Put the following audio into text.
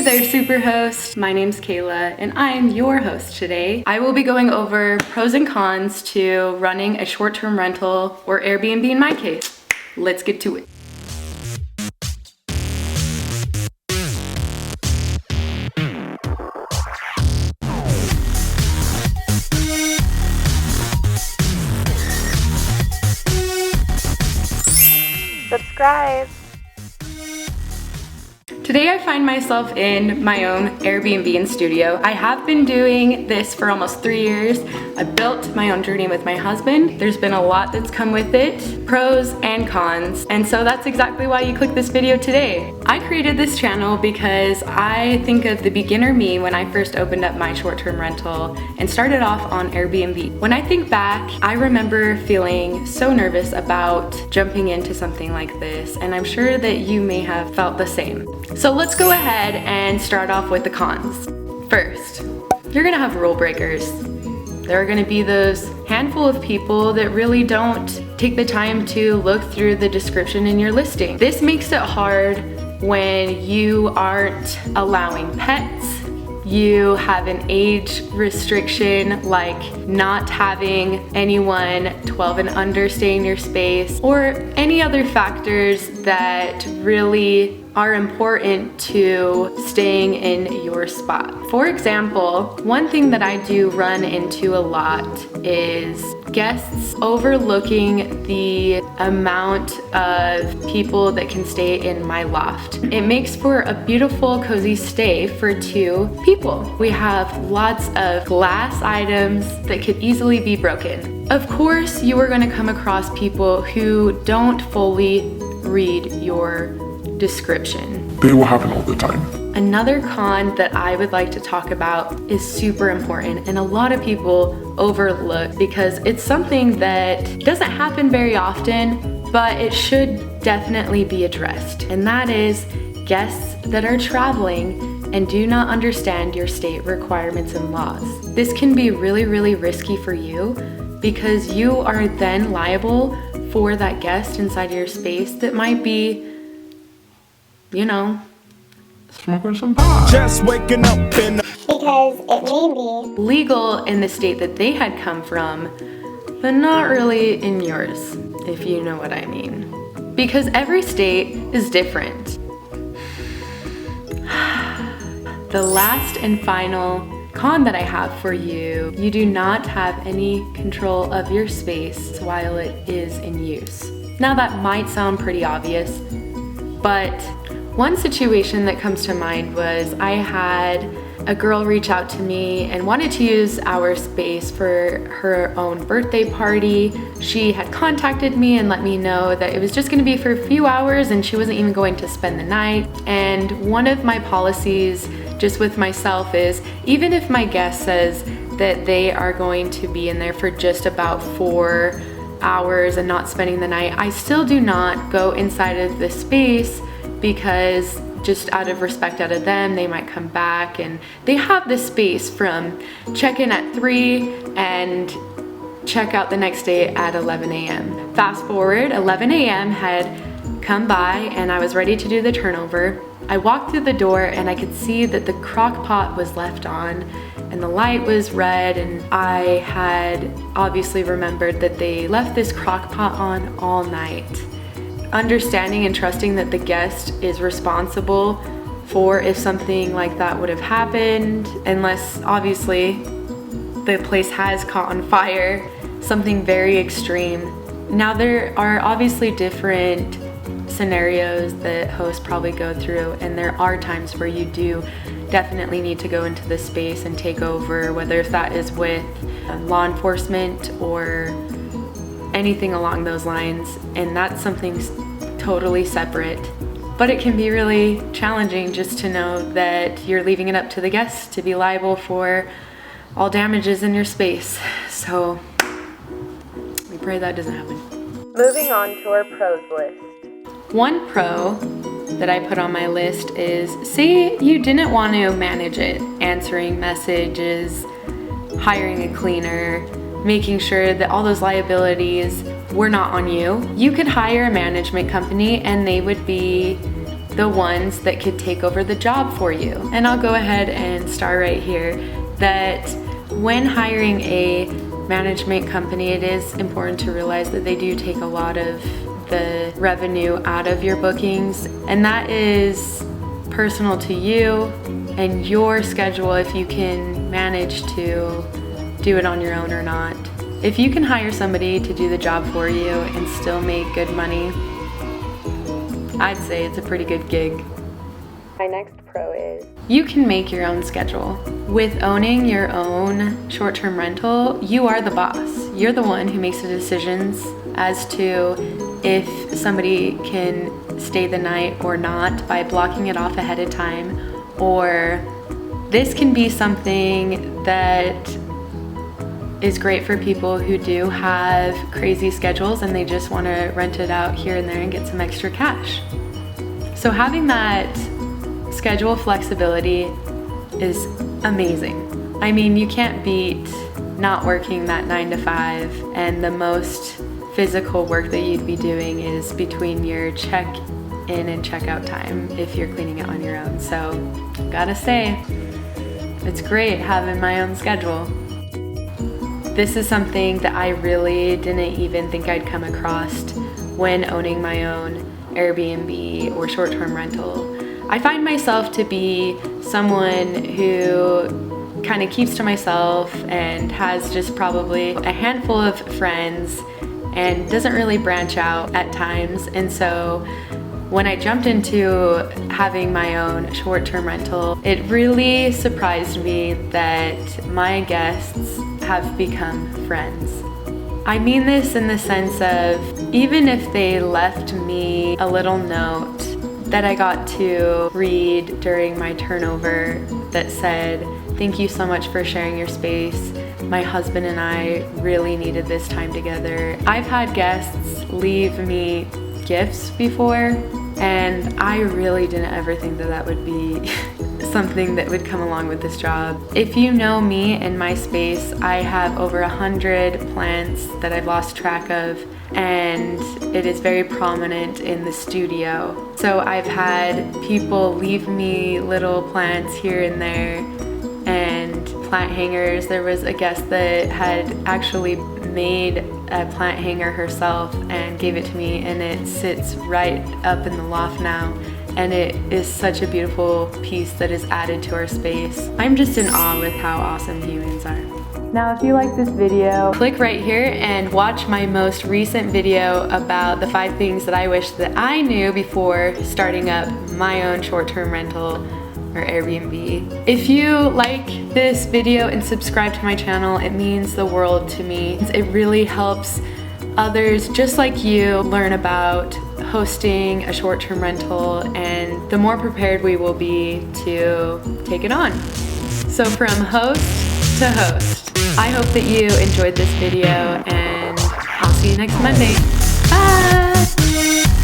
there, Superhost. My name's Kayla and I'm your host today. I will be going over pros and cons to running a short-term rental or Airbnb in my case. Let's get to it. Subscribe. Today I find myself in my own Airbnb and studio. I have been doing this for almost 3 years. I built my own journey with my husband. There's been a lot that's come with it, pros and cons, and so that's exactly why you clicked this video today. I created this channel because I think of the beginner me when I first opened up my short-term rental and started off on Airbnb. When I think back, I remember feeling so nervous about jumping into something like this, and I'm sure that you may have felt the same. So let's go ahead and start off with the cons. First, you're gonna have rule breakers. There are gonna be those handful of people that really don't take the time to look through the description in your listing. This makes it hard when you aren't allowing pets, you have an age restriction like not having anyone 12 and under stay in your space, or any other factors that really are important to staying in your spot. For example, one thing that I do run into a lot is guests overlooking the amount of people that can stay in my loft. It makes for a beautiful, cozy stay for 2 people. We have lots of glass items that could easily be broken. Of course, you are going to come across people who don't fully read your description. They will happen all the time. Another con that I would like to talk about is super important and a lot of people overlook because it's something that doesn't happen very often, but it should definitely be addressed. And that is guests that are traveling and do not understand your state requirements and laws. This can be really, really risky for you because you are then liable for that guest inside your space that might be, you know, Smoking some pot. Just waking up in Because it may be legal in the state that they had come from, but not really in yours, if you know what I mean. Because every state is different. The last and final con that I have for you, you do not have any control of your space while it is in use. Now that might sound pretty obvious, but one situation that comes to mind was I had a girl reach out to me and wanted to use our space for her own birthday party. She had contacted me and let me know that it was just gonna be for a few hours and she wasn't even going to spend the night. And one of my policies just with myself is even if my guest says that they are going to be in there for just about 4 hours and not spending the night, I still do not go inside of the space because just out of respect out of them, they might come back and they have the space from check-in at 3 and check out the next day at 11 a.m. Fast forward, 11 a.m. had come by and I was ready to do the turnover. I walked through the door and I could see that the crock pot was left on and the light was red, and I had obviously remembered that they left this crock pot on all night. Understanding and trusting that the guest is responsible for if something like that would have happened, unless obviously the place has caught on fire, something very extreme. Now there are obviously different scenarios that hosts probably go through, and there are times where you do definitely need to go into the space and take over, whether if that is with law enforcement or anything along those lines, and that's something totally separate. But it can be really challenging just to know that you're leaving it up to the guests to be liable for all damages in your space. So we pray that doesn't happen. moving on to our pros list. One pro that I put on my list is, say you didn't want to manage it, answering messages, hiring a cleaner, making sure that all those liabilities were not on you. You could hire a management company and they would be the ones that could take over the job for you. And I'll go ahead and start right here that when hiring a management company, it is important to realize that they do take a lot of the revenue out of your bookings, and that is personal to you and your schedule if you can manage to do it on your own or not. If you can hire somebody to do the job for you and still make good money, I'd say it's a pretty good gig. My next pro is you can make your own schedule. With owning your own short-term rental, you are the boss. You're the one who makes the decisions as to if somebody can stay the night or not by blocking it off ahead of time, or this can be something that is great for people who do have crazy schedules and they just want to rent it out here and there and get some extra cash. So having that schedule flexibility is amazing. I mean, you can't beat not working that 9 to 5, and the most physical work that you'd be doing is between your check-in and check-out time if you're cleaning it on your own. So, gotta say, it's great having my own schedule. This is something that I really didn't even think I'd come across when owning my own Airbnb or short-term rental. I find myself to be someone who kind of keeps to myself and has just probably a handful of friends and doesn't really branch out at times. And so when I jumped into having my own short-term rental, it really surprised me that my guests have become friends. I mean this in the sense of even if they left me a little note that I got to read during my turnover that said, "Thank you so much for sharing your space. My husband and I really needed this time together." I've had guests leave me gifts before, and I really didn't ever think that that would be something that would come along with this job. If you know me and my space, I have over 100 plants that I've lost track of, and it is very prominent in the studio. So I've had people leave me little plants here and there and plant hangers. There was a guest that had actually made a plant hanger herself and gave it to me, and it sits right up in the loft now, and it is such a beautiful piece that is added to our space. I'm just in awe with how awesome humans are. Now, if you like this video, click right here and watch my most recent video about the 5 things that I wish that I knew before starting up my own short-term rental or Airbnb. If you like this video and subscribe to my channel, it means the world to me. It really helps others just like you learn about hosting a short-term rental, and the more prepared we will be to take it on. So from host to host, I hope that you enjoyed this video, and I'll see you next Monday. Bye!